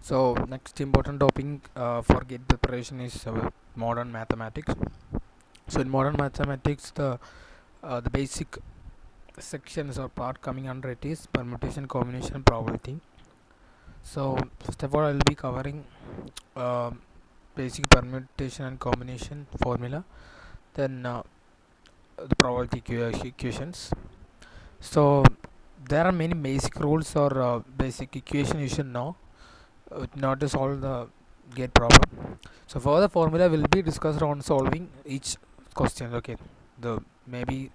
So next important topic for gate preparation is modern mathematics. So in modern mathematics, the basic sections or part coming under it is permutation, combination, probability. So first of all, I will be covering uh, basic permutation and combination formula, then the probability equations. So there are many basic rules or basic equation you should know not to solve the gate problem. So further formula will be discussed on solving each question. Okay, the maybe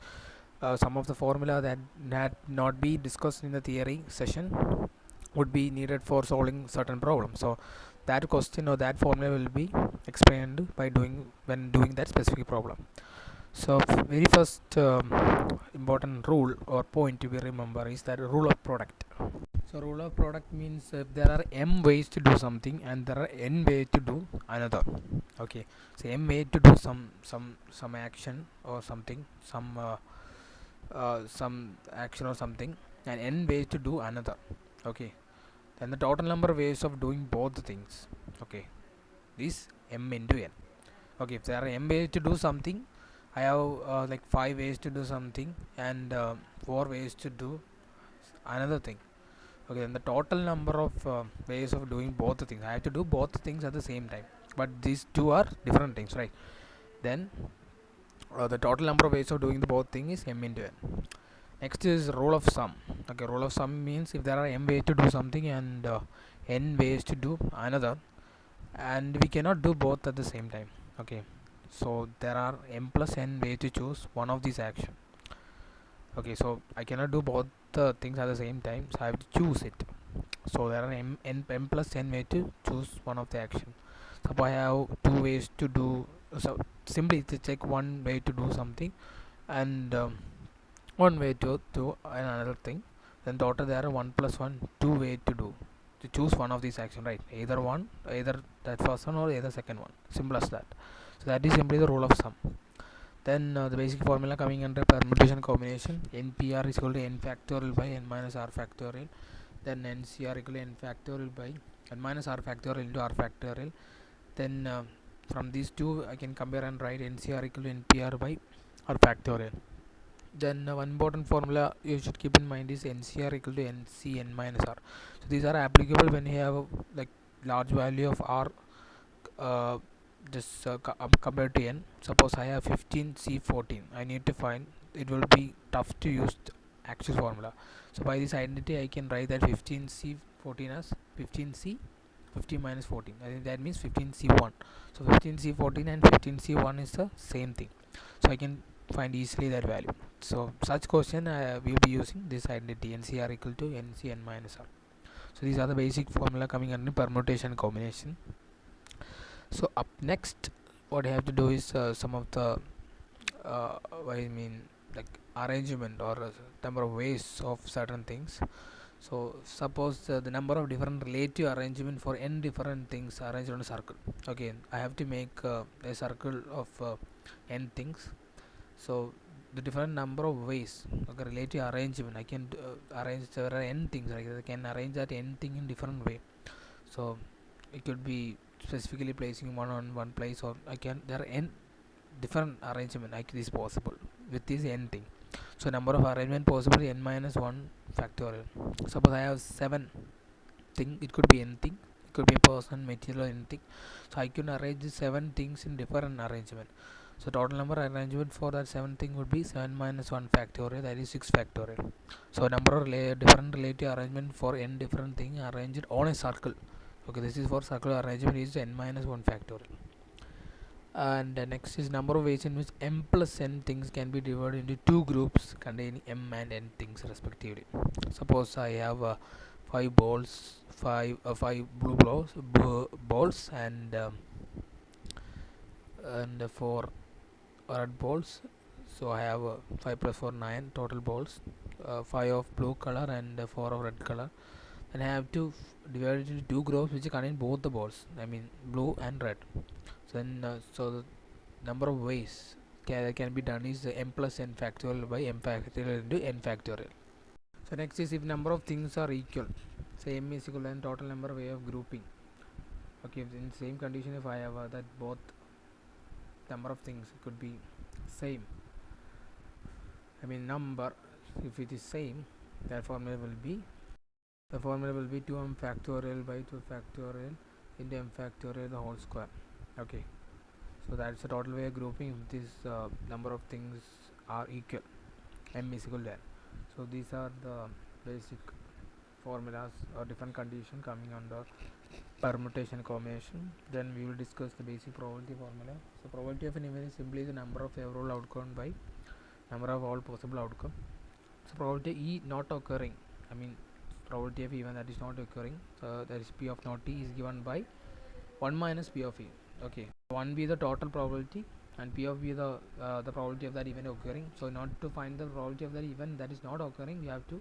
some of the formula that had not be discussed in the theory session would be needed for solving certain problems. So that question or that formula will be explained by doing when doing that specific problem. So very first important rule or point to be remember is that rule of product. So rule of product means if there are m ways to do something and there are n ways to do another. Okay, so m way to do some action or something, some action or something, and n ways to do another. Okay, then the total number of ways of doing both the things. Okay, this m into n. Okay, if there are m ways to do something, I have like 5 ways to do something and 4 ways to do another thing. Okay, then the total number of ways of doing both the things, I have to do both the things at the same time, but these two are different things, right? Then the total number of ways of doing the both thing is m into n. Next is rule of sum. Okay, rule of sum means if there are m ways to do something and n ways to do another, and we cannot do both at the same time. Okay, so there are m plus n way to choose one of these action. Okay, so I cannot do both the things at the same time, so I have to choose it. So there are m plus n way to choose one of the action. Suppose I have two ways to do, so simply to check one way to do something and one way to do another thing. Then total there are 1 plus 1 two way to choose one of these action, right? Either one, either that first one or either second one. Simple as that. So that is simply the rule of sum. Then the basic formula coming under permutation combination, npr is equal to n factorial by n minus r factorial. Then ncr equal to n factorial by n minus r factorial into r factorial. Then from these two I can compare and write ncr equal to npr by r factorial. Then one important formula you should keep in mind is ncr equal to nc n minus r. So these are applicable when you have like large value of r uh, just compared to n. Suppose I have 15c14, I need to find, it will be tough to use the actual formula. So by this identity I can write that 15c14 as 15c 15 minus 14, I think that means 15c1. So 15c14 and 15c1 is the same thing, so I can find easily that value. So such question we will be using this identity ncr equal to nc n minus r. So these are the basic formula coming under permutation combination. So up next what I have to do is some of the I mean like arrangement or number of ways of certain things. So suppose the number of different relative arrangement for n different things arranged on a circle. Okay, I have to make a circle of n things. So the different number of ways, okay, relative arrangement I can arrange, there are n things, like I can arrange that n thing in different way. So it could be specifically placing one on one place, or I can, there are n different arrangement like this possible with this n thing. So number of arrangement possible n minus 1 factorial. Suppose I have 7 thing, it could be anything, it could be a person, material, anything. So I can arrange the 7 things in different arrangement. So total number arrangement for that 7 thing would be 7 minus 1 factorial, that is 6 factorial. So number of different relative arrangement for n different thing arranged on a circle. Okay, this is for circular arrangement is n minus 1 factorial. And next is number of ways in which m plus n things can be divided into two groups containing m and n things respectively. Suppose I have 5 blue balls and 4 red balls. So I have 5 plus 4 9 total balls, 5 of blue color and 4 of red color, and I have to divide it into two groups which contain both the balls, I mean blue and red. So then so the number of ways can be done is m plus n factorial by m factorial into n factorial. So next is if number of things are equal. say m is equal to total number way of grouping. Okay, if in same condition, if I have that both number of things could be same, I mean number, if it is same, that formula will be 2m factorial by 2 factorial into m factorial the whole square. Okay, so that's the total way of grouping if this number of things are equal, m is equal to n. So these are the basic formulas or different condition coming under permutation combination. Then we will discuss the basic probability formula. So probability of an event is simply the number of favorable outcome by number of all possible outcome. So probability E not occurring, I mean probability of event that is not occurring, that is P of not E is given by 1 minus P of E. Okay, 1 be the total probability and P of E the probability of that event occurring. So in order to find the probability of that event that is not occurring, you have to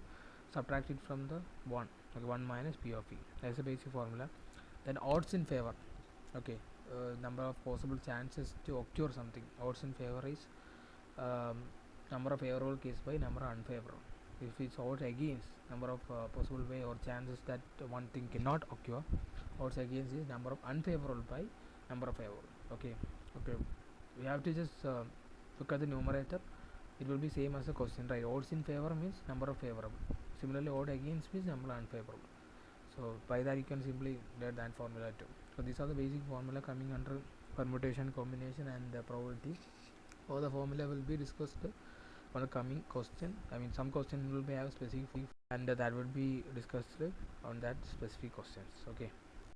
subtract it from the 1. Okay, 1 minus P of E. That's the basic formula. Then odds in favor. Okay, number of possible chances to occur something. Odds in favor is number of favorable case by number of unfavorable. If it's odds against, number of possible way or chances that one thing cannot occur. Odds against is number of unfavorable by number of favorable. Okay, we have to just look at the numerator. It will be same as the question, right? Odds in favor means number of favorable. Similarly, odd against means number of unfavorable. So by that you can simply get that formula too. So these are the basic formula coming under permutation, combination, and probability. All the formula will be discussed on the coming question. I mean, some question will be have specific, and that will be discussed on that specific questions. Okay.